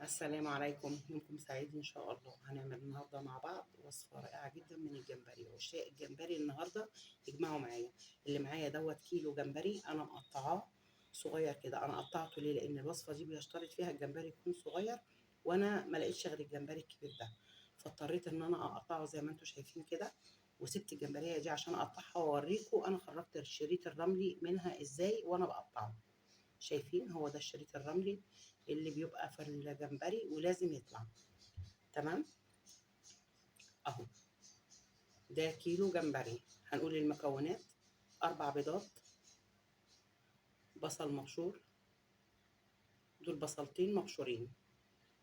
السلام عليكم، يومكم سعيد إن شاء الله. هنعمل النهاردة مع بعض وصفة رائعة جدا من الجمبري. عشاق الجمبري النهاردة يجمعوا معايا. اللي معايا دوت كيلو جمبري أنا مقطعاه صغير كده. أنا قطعته ليه؟ لأن الوصفة دي بيشترط فيها الجمبري يكون صغير، وأنا ما لقيتش غير الجمبري الكبير ده، فاضطريت إن أنا أقطعه زي ما أنتم شايفين كده. وسبت الجمبرية دي عشان أقطعها وأوريكم أنا خرجت الشريط الرملي منها إزاي وأنا بقطعه. شايفين؟ هو ده الشريط الرملي اللي بيبقى في الجمبري ولازم يطلع. تمام اهو. ده كيلو جمبري. هنقول المكونات: 4 بيضات، بصل مبشور، دول بصلتين مبشورين،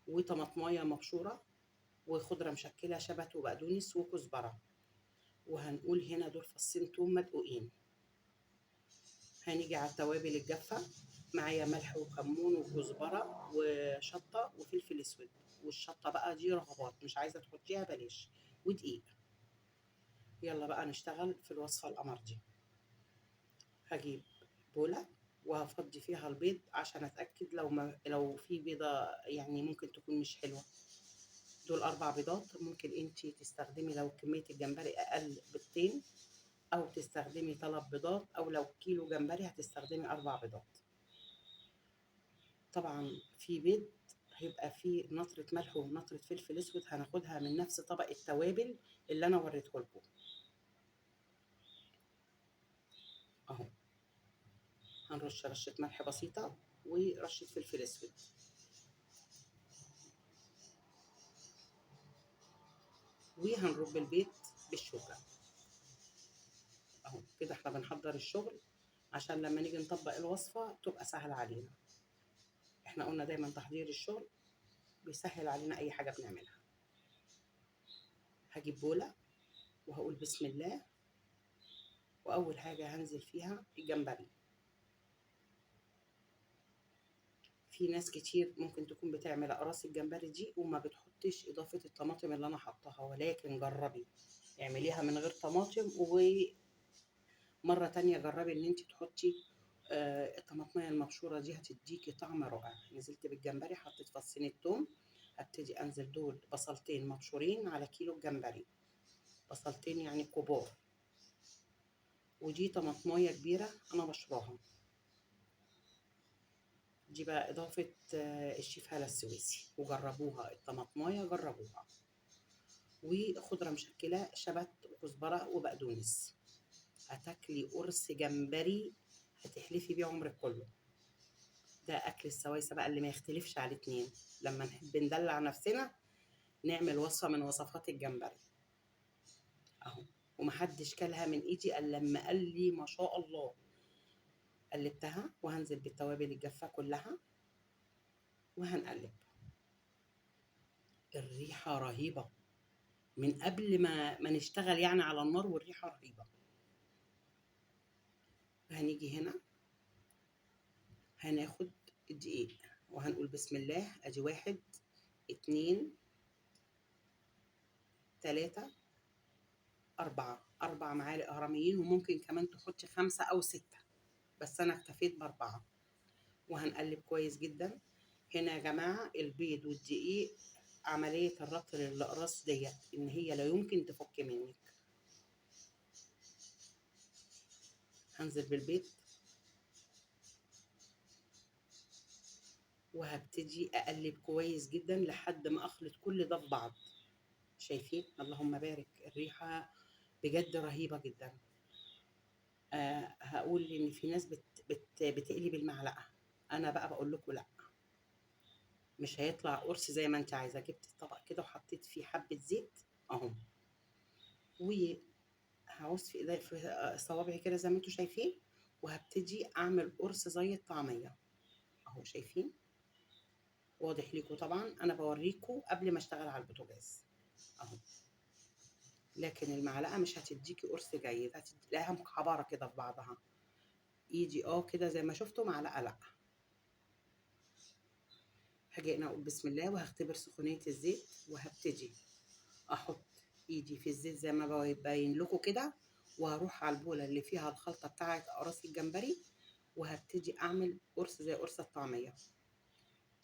وطماطمايه مبشوره، وخضره مشكله شبت وبقدونس وكزبره. وهنقول هنا دول فصين توم مدقوقين. هنيجي على التوابل الجافه. معايا ملح وكمون وكزبره وشطه وفلفل اسود، والشطه بقى دي رغبات، مش عايزه تحطيها بلاش، ودقيق. يلا بقى نشتغل في الوصفه القمر دي. هجيب بولة وهفضي فيها البيض عشان اتاكد لو في بيضه يعني ممكن تكون مش حلوه. دول 4 بيضات. ممكن انتي تستخدمي لو كميه الجمبري اقل بيضتين، او تستخدمي 3 بيضات، او لو كيلو جمبري هتستخدمي 4 بيضات. طبعا في بيض هيبقى فيه نطره ملح ونطره فلفل اسود، هناخدها من نفس طبق التوابل اللي انا وريته لكم اهو. هنرش رشه ملح بسيطه ورشه فلفل اسود، وهنرب البيض بالشوكة اهو كده. احنا بنحضر الشغل عشان لما نيجي نطبق الوصفة تبقى سهلة علينا. احنا قلنا دايما تحضير الشغل بيسهل علينا اي حاجة بنعملها. هجيب بولة وهقول بسم الله، واول حاجة هنزل فيها الجمبري. في ناس كتير ممكن تكون بتعمل اقراص الجمبري دي وما بتحطش اضافة الطماطم اللي انا حطاها، ولكن جربي اعمليها من غير طماطم، مرة تانية جربي ان انت تحطي الطماطمية المبشورة دي، هتديكي طعم رائع. نزلت بالجمبري، حطيت فصين التوم. هبتدي انزل دول بصلتين مبشورين على كيلو الجمبري، بصلتين يعني كبار. ودي طماطمية كبيرة انا بشراها. دي بقى اضافة الشيف هالة السويسي، وجربوها الطماطمية جربوها. وخضرة مشكلة شبت وكزبرة وبقدونس. هتاكلي قرص جمبري هتحلفي بيه عمرك كله. ده اكل السويسه بقى اللي ما يختلفش على اتنين. لما نحب ندلع نفسنا نعمل وصفه من وصفات الجمبري اهو. ومحدش كلها من ايدي الا لما قال لي ما شاء الله. قلبتها وهنزل بالتوابل الجافه كلها وهنقلب. الريحه رهيبه من قبل ما نشتغل يعني على النار، والريحه رهيبه. هنيجي هنا هناخد الدقيق وهنقول بسم الله. ادي 1 2 3 4 معالق هرميين، وممكن كمان تحطي 5 أو 6، بس أنا اكتفيت ب4. وهنقلب كويس جدا. هنا يا جماعة البيض والدقيق عملية الربط للأقراص ديت إن هي لا يمكن تفك منك. هنزل بالبيض وهبتدي أقلب كويس جدا لحد ما أخلط كل ده في بعض. شايفين؟ اللهم بارك، الريحة بجد رهيبة جدا. هقول إن في ناس بتقلي بالمعلقة. أنا بقى بقول لكم لأ، مش هيطلع قرص زي ما انت عايزه. جبت الطبق كده وحطيت فيه حبه زيت اهو، وهعوز في ايدي في صوابعي كده زي ما انتم شايفين، وهبتدي اعمل قرص زي الطعميه اهو. شايفين؟ واضح ليكم طبعا، انا بوريكم قبل ما اشتغل على البوتاجاز اهو. لكن المعلقه مش هتديكي قرص جيد، هتلاقيها مكعبره كده في بعضها. ايدي كده زي ما شفتوا، معلقه لا. هاجي انا اقول بسم الله وهختبر سخونيه الزيت، وهبتدي احط ايدي في الزيت زي ما باين لكم كده، وهروح على البوله اللي فيها الخلطه بتاعه اقراص الجمبري، وهبتدي اعمل قرص زي قرص الطعميه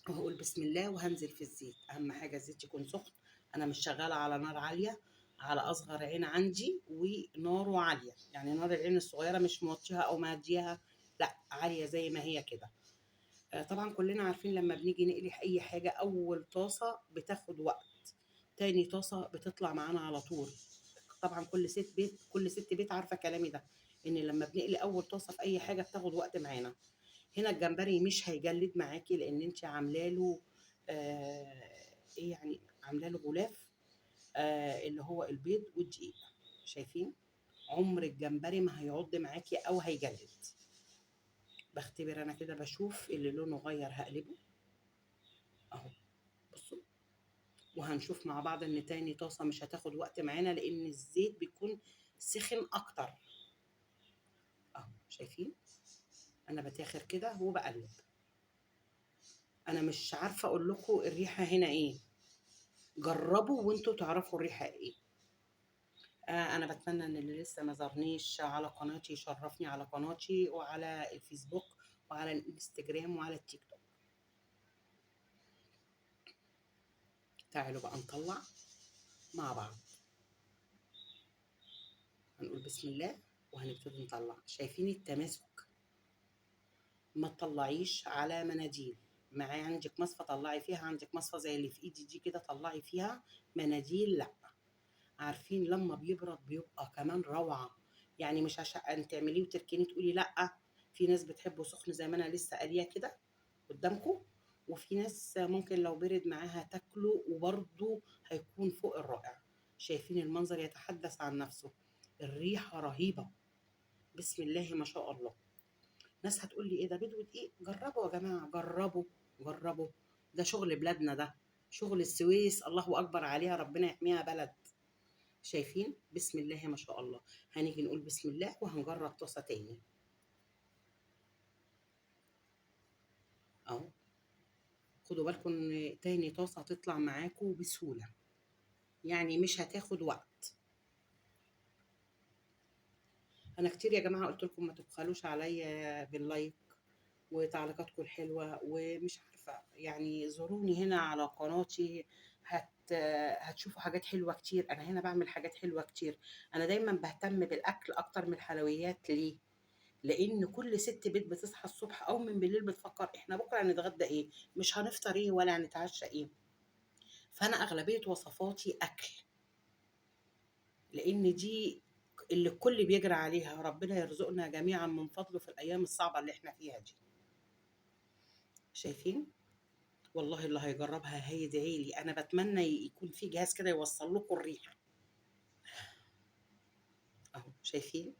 وهقول بسم الله وهنزل في الزيت. اهم حاجه الزيت يكون سخن. انا مش شغاله على نار عاليه، على اصغر عين عندي وناره عاليه، يعني نار العين الصغيره مش موطيها او مهديها، لا عاليه زي ما هي كده. طبعا كلنا عارفين لما بنيجي نقلي اي حاجه اول طاسه بتاخد وقت، تاني طاسه بتطلع معانا على طول. طبعا كل ست بيت عارفه كلامي ده، ان لما بنقلي اول طاسه في اي حاجه بتاخد وقت معانا. هنا الجمبري مش هيجلد معاكي لان انت عامله له ايه يعني، عامله له غلاف اللي هو البيض والدقيق. شايفين؟ عمر الجمبري ما هيعض معاكي او هيجلد. بختبر انا كده، بشوف اللي لونه غير هقلبه اهو. بصوا، وهنشوف مع بعض ان تاني طاسه مش هتاخد وقت معانا لان الزيت بيكون سخن اكتر اهو. شايفين؟ انا بتاخر كده وبقلب. انا مش عارفه اقول لكم الريحه هنا ايه، جربوا وانتوا تعرفوا الريحه ايه. انا بتمنى ان اللي لسه ما زارنيش على قناتي يشرفني على قناتي وعلى الفيسبوك وعلى الانستجرام وعلى التيك توك. تعالوا بقى نطلع مع بعض. هنقول بسم الله وهنبتدي نطلع. شايفين التماسك؟ ما تطلعيش على مناديل. معايا عندك مصفى طلعي فيها، عندك مصفى زي اللي في ايدي دي كده طلعي فيها. مناديل لا. عارفين لما بيبرد بيبقى كمان روعة، يعني مش عشان تعمليه وتركني تقولي لأ. في ناس بتحبه سخن زي ما أنا لسه قاليه كده قدامكم، وفي ناس ممكن لو برد معاها تاكله وبرده هيكون فوق الرائع. شايفين المنظر يتحدث عن نفسه، الريحة رهيبة. بسم الله ما شاء الله. ناس هتقول لي ايه ده بيض ودقيق؟ جربوا يا جماعة، جربوا جربوا. ده شغل بلادنا، ده شغل السويس، الله أكبر عليها، ربنا يحميها بلد. شايفين؟ بسم الله ما شاء الله. هنيجي نقول بسم الله وهنجرب طاسة تاني اهو. خدوا بالكم ان تاني طاسة هتطلع معاكم بسهولة، يعني مش هتاخد وقت. انا كتير يا جماعة قلت لكم ما تبخلوش عليا باللايك وتعليقاتكم الحلوة، ومش عارفة يعني زوروني هنا على قناتي. هتشوفوا حاجات حلوة كتير. انا هنا بعمل حاجات حلوة كتير. انا دايما بهتم بالاكل اكتر من الحلويات. ليه؟ لان كل ست بيت بتصحى الصبح او من بالليل بتفكر احنا بكره هنتغدى ايه، مش هنفطر ايه ولا هنتعشى ايه. فانا اغلبيه وصفاتي اكل، لان دي اللي الكل بيجري عليها. ربنا يرزقنا جميعا من فضله في الايام الصعبه اللي احنا فيها دي. شايفين؟ والله اللي هيجربها هيدعي لي. انا بتمنى يكون في جهاز كده يوصل لكم الريحه اهو. شايفين؟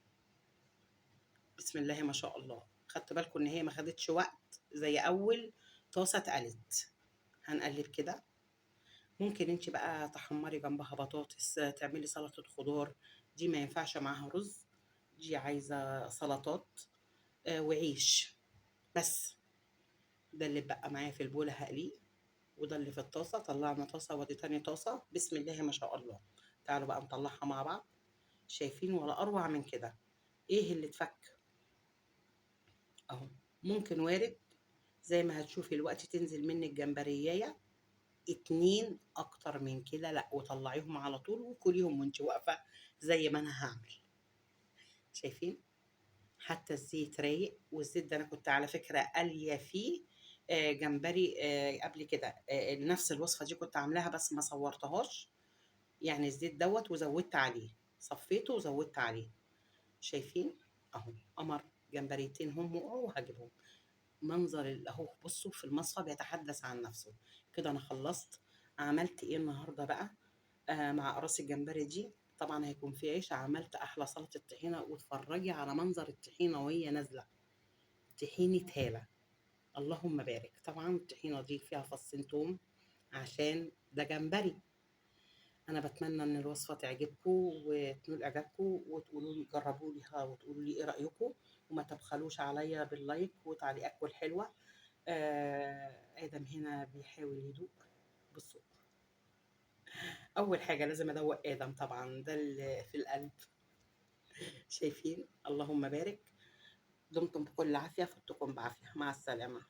بسم الله ما شاء الله. خدت بالكم ان هي ما خدتش وقت زي اول طاسه اتقلت. هنقلب كده. ممكن انت بقى تحمري جنبها بطاطس، تعملي سلطة خضار. دي ما ينفعش معاها رز، دي عايزة سلطات وعيش بس. ده اللي بقى معايا في البولة هقليه، وده اللي في الطاسة. طلعنا طاسة ودي تاني طاسة. بسم الله ما شاء الله. تعالوا بقى نطلعها مع بعض. شايفين؟ ولا أروع من كده. ايه اللي اتفك اهو. ممكن وارد زي ما هتشوفي الوقت تنزل منك جمبرياية اتنين اكتر من كده لا، وطلعيهم على طول وكليهم وانت واقفه زي ما انا هعمل. شايفين؟ حتى الزيت رايق، والزيت ده انا كنت على فكره قاليه فيه جمبري قبل كده. نفس الوصفه دي كنت عاملاها بس ما صورتهاش. يعني الزيت دوت وزودت عليه، صفيته وزودت عليه. شايفين؟ اهو قمر جمبريتين هم وقعوا وهجيبهم. منظر اهو. بصوا في المصفى بيتحدث عن نفسه. كده انا خلصت. عملت ايه النهارده بقى؟ مع قراص الجمبري دي طبعا هيكون في عيش. عملت احلى سلطه طحينه، واتفرجي على منظر الطحينه وهي نازله. طحينه هاله. اللهم بارك. طبعا الطحينه دي فيها فصين توم عشان ده جمبري. انا بتمنى ان الوصفه تعجبكم وتنول اعجابكم، وتقولوا لي جربوا ليها وتقولوا لي ايه رايكم. وما تبخلوش عليا باللايك وتعليقاتكم الحلوه. ادم هنا بيحاول يدوق. بصوا، اول حاجه لازم ادوق ادم طبعا، ده اللي في القلب. شايفين؟ اللهم بارك. دمتم بكل عافيه، فدتكم بعافيه. مع السلامه.